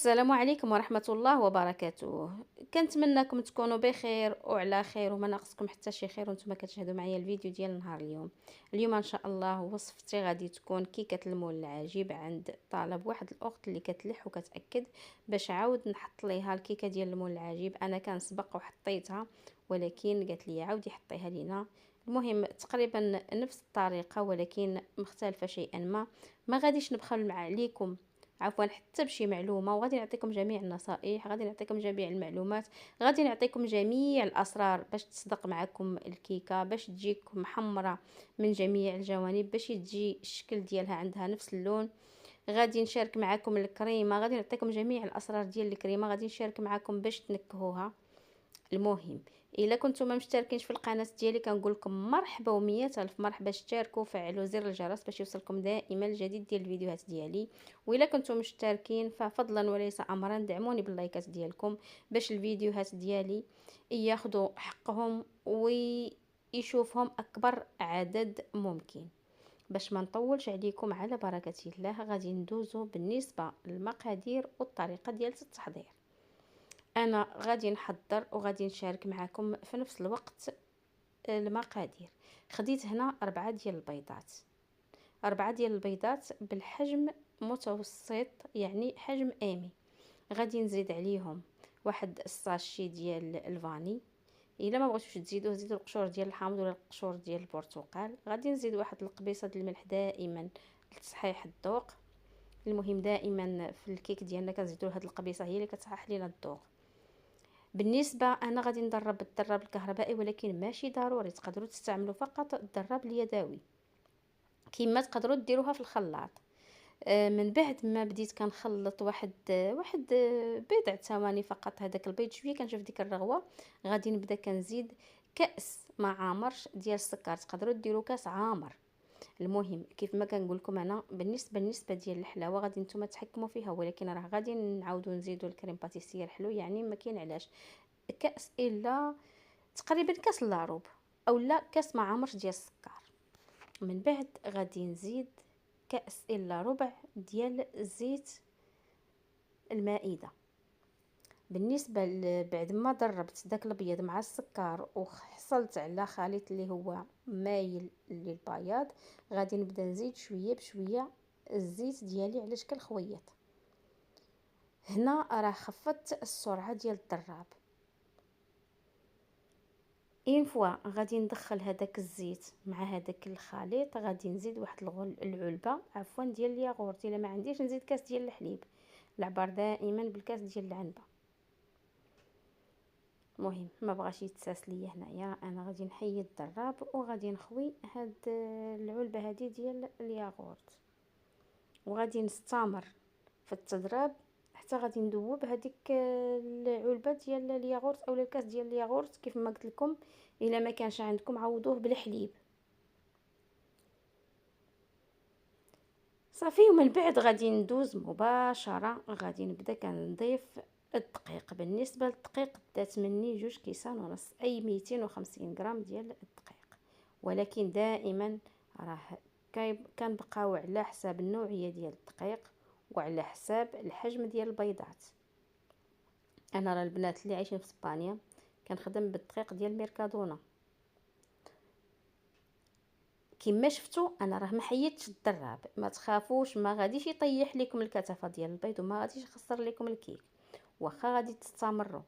السلام عليكم ورحمة الله وبركاته. كنتمنىكم تكونوا بخير وعلى خير وما ناقصكم حتى شي خير وانتم كتشاهدوا معايا الفيديو ديال نهار اليوم ان شاء الله وصفتي غادي تكون كيكه المول العجيب عند طلب واحد الاخت اللي كتلح وكتاكد باش عاود نحط ليها الكيكه ديال المول العجيب. انا كنسبق وحطيتها ولكن قالت لي عاودي حطيها لينا. المهم تقريبا نفس الطريقه ولكن مختلفه شيئا ما غاديش نبخل عليكم عفوا حتى بشي معلومه، وغادي نعطيكم جميع النصائح، غادي نعطيكم جميع المعلومات، غادي نعطيكم جميع الاسرار باش تصدق معكم الكيكه، باش تجيك محمره من جميع الجوانب، باش تجي الشكل ديالها عندها نفس اللون. غادي نشارك معكم الكريمه، غادي نعطيكم جميع الاسرار ديال الكريمه، غادي نشارك معكم باش تنكهوها. المهم الا كنتم ما مشتركينش في القناه ديالي كنقول لكم مرحبا ومية الف مرحبا، اشتركوا وفعلوا زر الجرس باش يوصلكم دائما الجديد ديال الفيديوهات ديالي. والا كنتم مشتركين ففضلا وليس امرا دعموني باللايكات ديالكم باش الفيديوهات ديالي ياخذوا حقهم ويشوفهم اكبر عدد ممكن. باش ما نطولش عليكم، على بركه الله غادي ندوزو بالنسبه للمقادير والطريقه ديال التحضير. انا غادي نحضر وغادي نشارك معكم في نفس الوقت المقادير. خديت هنا 4 ديال البيضات، 4 ديال البيضات بالحجم متوسط يعني حجم امي. غادي نزيد عليهم واحد الساشي ديال الفاني، الا ما بغيتوش تزيدوه زيدوا القشور ديال الحامض ولا القشور ديال البرتقال. غادي نزيد واحد القبيصه ديال الملح دائما لتصحيح الذوق. المهم دائما في الكيك ديالنا كنزيدوا هاد القبيصه، هي اللي كتصحح لينا الذوق. بالنسبه انا غادي ندرب بالدراب الكهربائي ولكن ماشي ضروري، تقدروا تستعملوا فقط الدراب اليدوي كما تقدروا ديروها في الخلاط. من بعد ما بديت كنخلط واحد بضع ثواني فقط هذاك البيض شويه كنشوف ديك الرغوه، غادي نبدا كنزيد كاس ما عامرش ديال السكر، تقدروا ديروا كاس عامر. المهم كيف ما كنقول لكم انا بالنسبه ديال الحلاوه غادي نتوما تحكموا فيها، ولكن راه غادي نعاودوا نزيدوا الكريم باتيسير الحلو، يعني ما كاين علاش كاس الا تقريبا كاس الا ربع او لا كاس ما عامرش ديال السكر. من بعد غادي نزيد كاس الا ربع ديال زيت المائده. بالنسبه بعد ما ضربت داك الابيض مع السكر وحصلت على خليط اللي هو مايل للبياض، غادي نبدا نزيد شويه بشويه الزيت ديالي على شكل خويط. هنا راه خفضت السرعه ديال الضراب. اين فوا غادي ندخل هذاك الزيت مع هذاك الخليط، غادي نزيد واحد العلبه عفوا ديال الياغورت، الا ما عنديش نزيد كاس ديال الحليب. العبار دائما بالكاس ديال العنبه. المهم ما بغاش يتساس ليا هنايا، انا غادي نحيد الضراب وغادي نخوي هاد العلبه هذه ديال الياغورت، وغادي نستمر في التضراب حتى غادي ندوب هذيك العلبه ديال الياغورت او الكاس ديال الياغورت. كيف ما قلت لكم الا ما كانش عندكم عوضوه بالحليب صافي. ومن بعد غادي ندوز مباشره، غادي نبدا كنضيف الدقيق. بالنسبه للدقيق دات مني 2 كيسان ونص، اي 250 غرام ديال الدقيق، ولكن دائما راه كنبقاو على حساب النوعيه ديال الدقيق وعلى حساب الحجم ديال البيضات. انا راه البنات اللي عايشين في اسبانيا كنخدم بالدقيق ديال ميركادونا. كما شفتوا انا راه ما حيدتش الضراب، ما تخافوش، ما غاديش يطيح لكم الكثافه ديال البيض وما غاديش يخسر لكم الكيك. واخا غادي تستمروا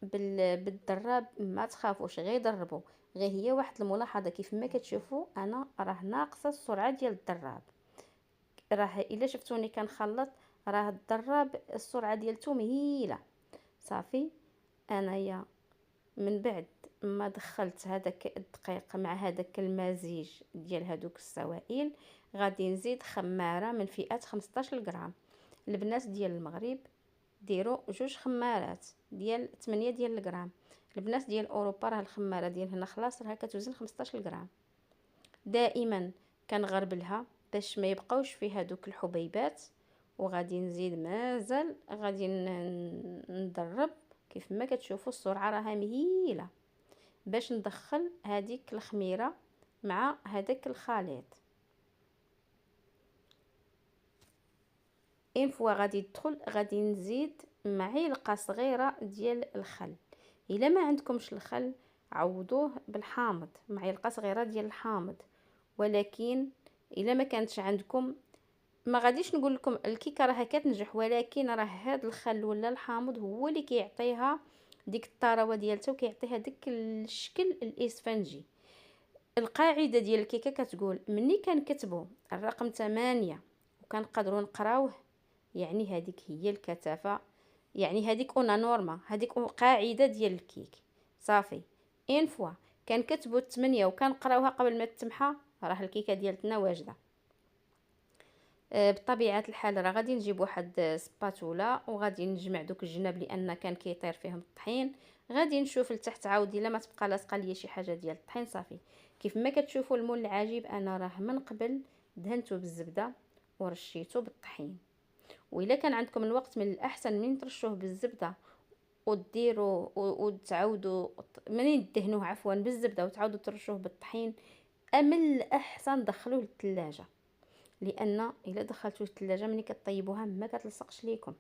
بالضراب ما تخافوش، غير ضربوا. غير هي واحد الملاحظه كيف ما كتشوفوا انا راه ناقصه السرعه ديال الضراب. راه الا شفتوني كنخلط راه الضراب السرعه ديالته مهيله. صافي انايا من بعد ما دخلت هذاك الدقيق مع هذاك المزيج ديال هذوك السوائل، غادي نزيد خماره من فئه 15 غرام. البنات ديال المغرب ديروا 2 خمارات ديال 8 ديال الغرام. البنات ديال اوروبا راه الخماره ديال هنا خلاص راه كتوزن 15 غرام. دائما كنغربلها باش ما يبقاوش فيها هذوك الحبيبات، وغادي نزيد مازال غادي ندرب. كيف ما كتشوفوا السرعه راها مهيله باش ندخل هذيك الخميره مع هذاك الخليط. اين فوا غادي يدخل غادي نزيد معلقه صغيره ديال الخل. الا ما عندكمش الخل عوضوه بالحامض، معلقه صغيره ديال الحامض. ولكن الا ما كانتش عندكم، ما غاديش نقول لكم الكيكه راها كتنجح، ولكن راه هذا الخل ولا الحامض هو اللي كيعطيها ديك الطراوه ديالتها وكيعطيها ديك الشكل الاسفنجي. القاعده ديال الكيكه كتقول ملي كنكتبوا الرقم 8 وكنقدروا نقراوه، يعني هذيك هي الكثافه، يعني هذيك اون نورما، هذيك قاعده ديال الكيك. صافي اين فوا كنكتبوا 8 وكنقراوها قبل ما تتمحى، راه الكيكه ديالتنا واجده. بطبيعه الحال راه غادي نجيب واحد سباتولا وغادي نجمع دوك الجناب لان كان كيطير فيهم الطحين. غادي نشوف لتحت عاودي الا ما تبقى لاصقه ليا شي حاجه ديال الطحين. صافي كيف ما كتشوفوا المول العجيب انا راه من قبل دهنته بالزبده ورشيته بالطحين. واذا كان عندكم الوقت من الاحسن من ترشوه بالزبده وديروا وتعاودوا منين تدهنوه عفوا بالزبده وتعاودوا ترشوه بالطحين، من الاحسن دخلوه للثلاجه، لان الا دخلتوه للثلاجه ملي كطيبوها ما كتلصقش ليكم.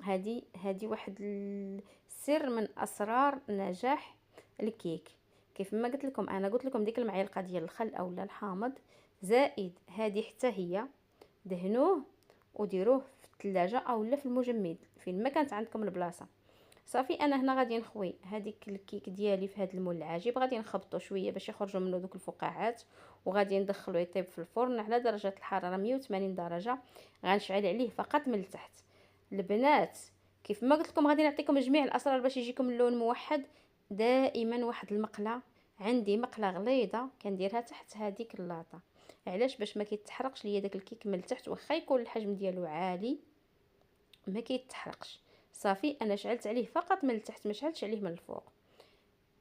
هذه واحد السر من اسرار نجاح الكيك. كيف ما قلت لكم انا قلت لكم ديك المعلقه ديال الخل اولا الحامض زائد هذه حتى هي، دهنوه وديروه في الثلاجه اولا في المجمد فين ما كانت عندكم البلاصه. صافي انا هنا غادي نخوي هذيك الكيك ديالي في هذا المول العجيب، غادي نخبطو شويه باش يخرجوا منه دوك الفقاعات، وغادي ندخلو يطيب في الفرن على درجه الحراره 180 درجه. غنشعل عليه فقط من التحت. البنات كيف ما قلت لكم غادي نعطيكم جميع الاسرار باش يجيكم اللون موحد. دائما واحد المقله، عندي مقله غليظه كنديرها تحت هذيك اللاطه. علاش؟ باش ما كيتحرقش ليا داك الكيك من التحت، واخا يكون الحجم ديالو عالي ما كيتحرقش. صافي انا شعلت عليه فقط من التحت، ما شعلتش عليه من الفوق.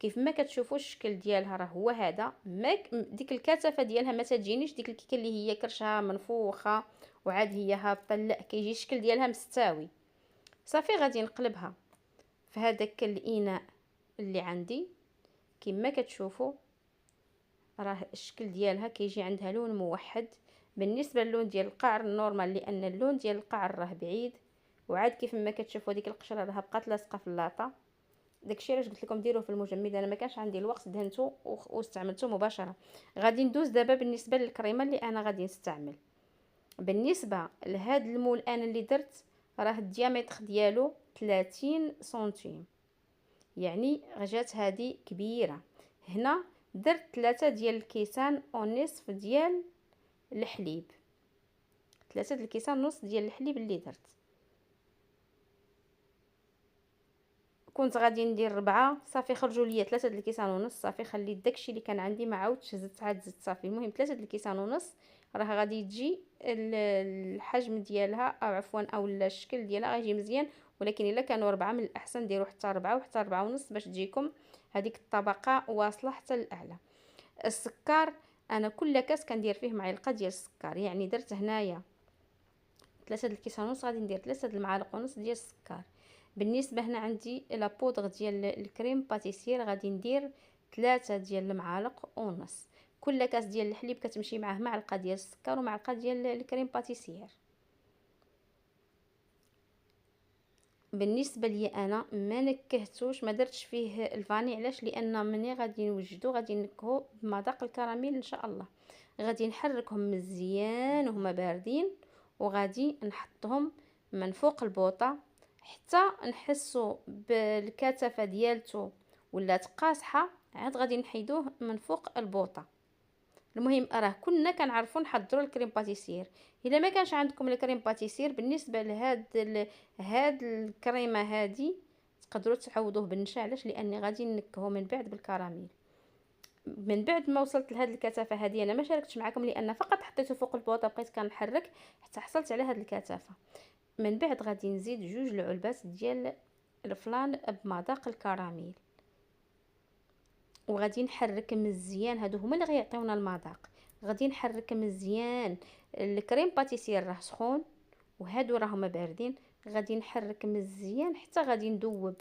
كيف ما كتشوفوا الشكل ديالها راه هو هذا. ما ديك الكثافه ديالها ما تجينيش ديك الكيكه اللي هي كرشها منفوخه وعاد هي هابطه، لا كيجي الشكل ديالها مستوي. صافي غادي نقلبها في هذاك الاناء اللي عندي. كما كتشوفوا راه الشكل ديالها كيجي عندها لون موحد. بالنسبه للون ديال القعر النورمال، لان اللون ديال القعر راه بعيد، وعاد كيف ما كتشوفوا ديك القشره راه بقات لاصقه في اللاطه. داكشي علاش قلت لكم ديروه في المجمد، انا ما كانش عندي الوقت دهنته واستعملته مباشره. غادي ندوز دابا بالنسبه للكريمه اللي انا غادي نستعمل. بالنسبه لهذا المول انا اللي درت راه الديامتر ديالو 30 سنتيم، يعني جات هذه كبيره. هنا درت 3 ديال الكيسان ونصف ديال الحليب، 3 د الكيسان ونص ديال الحليب اللي درت. كنت غادي ندير 4، صافي خرجوا ليا 3 د الكيسان ونص. صافي خليت داكشي اللي كان عندي ما عاودتش زدت عاد زدت. صافي المهم 3 د الكيسان ونص راه غادي تجي الحجم ديالها او عفوا او الشكل ديالها غيجي مزيان. ولكن الا كانوا 4 من الاحسن ديروا حتى 4 وحتى 4 ونص باش تجيكم هذيك الطبقه واصله حتى للاعلى. السكر انا كل كاس كندير فيه معلقه ديال السكر، يعني درت هنايا 3 د الكيسان ونص غادي ندير 3 د المعالق ونص ديال السكر. بالنسبه هنا عندي لا بودغ ديال الكريم باتيسير غادي ندير 3 ديال المعالق ونص. كل كاس ديال الحليب كتمشي معاه معلقه ديال السكر ومعلقه ديال الكريم باتيسير. بالنسبه لي انا ما نكهتوش، ما درتش فيه الفاني. علاش؟ لان مني غادي نوجدو غادي نكهو بمذاق الكراميل ان شاء الله. غادي نحركهم مزيان وهما باردين، وغادي نحطهم من فوق البوطه حتى نحسوا بالكثافه ديالته ولات قاصحه، عاد غادي نحيدوه من فوق البوطه. المهم راه كنا كنعرفوا نحضروا الكريم باتيسير. الا ما كانش عندكم الكريم باتيسير بالنسبه هاد الكريمه هادي تقدروا تعوضوه بالنشا. علاش؟ لاني غادي نكهو من بعد بالكراميل. من بعد ما وصلت لهاد الكثافه هذه انا ما شاركتش معكم لان فقط حطيته فوق البوطه بقيت كنحرك حتى حصلت على هاد الكثافه. من بعد غادي نزيد 2 العلبات ديال الفلان بمذاق الكراميل، وغادي نحرك مزيان. هادو هما اللي غيعطيونا المذاق. غادي نحرك مزيان. الكريم باتيسير راه سخون وهادو راهما باردين. غادي نحرك مزيان حتى غادي ندوب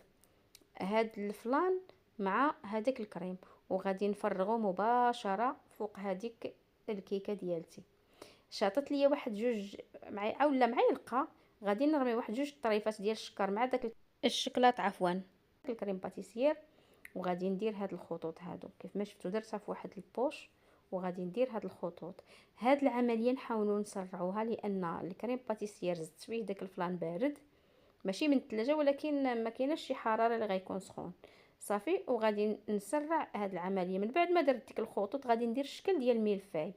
هاد الفلان مع هذاك الكريم، وغادي نفرغو مباشره فوق هذيك الكيكه ديالتي. شاطت ليا واحد 2 اولا معلقه غادي نرمي واحد 2 طريفات ديال السكر مع داك الشكلاط عفوا الكريم باتيسير، وغادي ندير هاد الخطوط هادو كيف ما شفتوا درتها في واحد البوش، وغادي ندير هاد الخطوط. هاد العمليه نحاولوا نسرعوها لان الكريم باتيسير زدت فيه داك الفلان بارد ماشي من الثلاجه، ولكن ما كايناش شي حراره اللي غيكون سخون صافي. وغادي نسرع هاد العمليه. من بعد ما درت ديك الخطوط غادي ندير الشكل ديال الملفاي،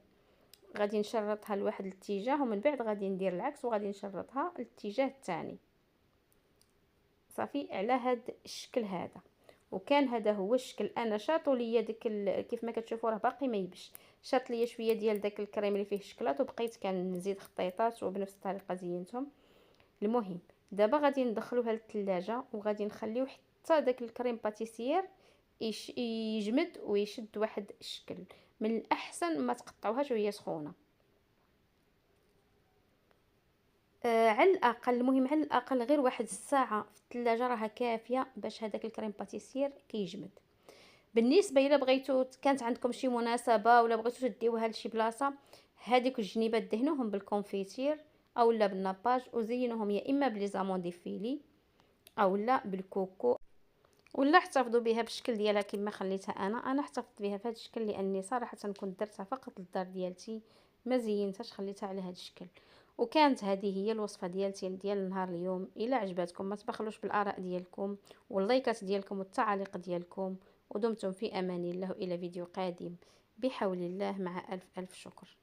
غادي نشرطها لواحد الاتجاه ومن بعد غادي ندير العكس وغادي نشرطها الاتجاه الثاني صافي على هاد الشكل هذا. وكان هذا هو الشكل. انا شاطوا ليا داك كيف ما كتشوفوا راه باقي ما يبش، شاط ليا شويه ديال داك الكريم اللي فيه الشكلاط وبقيت كنزيد خطيطات وبنفس الطريقه زينتهم. المهم دابا غادي ندخلوها للثلاجه وغادي نخليو حتى داك الكريم باتيسير يجمد ويشد واحد الشكل. من الاحسن ما تقطعوهاش وهي سخونه، على الاقل. المهم على الاقل غير واحد الساعه في الثلاجه راها كافيه باش هذاك الكريم باتيسير كيجمد. بالنسبه الا بغيتو كانت عندكم شي مناسبه ولا بغيتو تديوها لشي بلاصه، هذيك الجنيبات دهنوهم بالكونفيتير او لا بالناباج وزينوهم يا اما بلي زامون دي فيلي او لا بالكوكو، ولا احتفظوا بها بالشكل ديالها كما خليتها انا احتفظت بها في هذا الشكل لاني صراحه كنت درتها فقط للدار ديالتي ما زينتهاش خليتها على هذا الشكل. وكانت هذه هي الوصفه ديالتي ديال نهار اليوم. الا عجبتكم ما تبخلوش بالاراء ديالكم واللايكات ديالكم والتعاليق ديالكم، ودمتم في امان الله الى فيديو قادم بحول الله. مع الف الف شكر.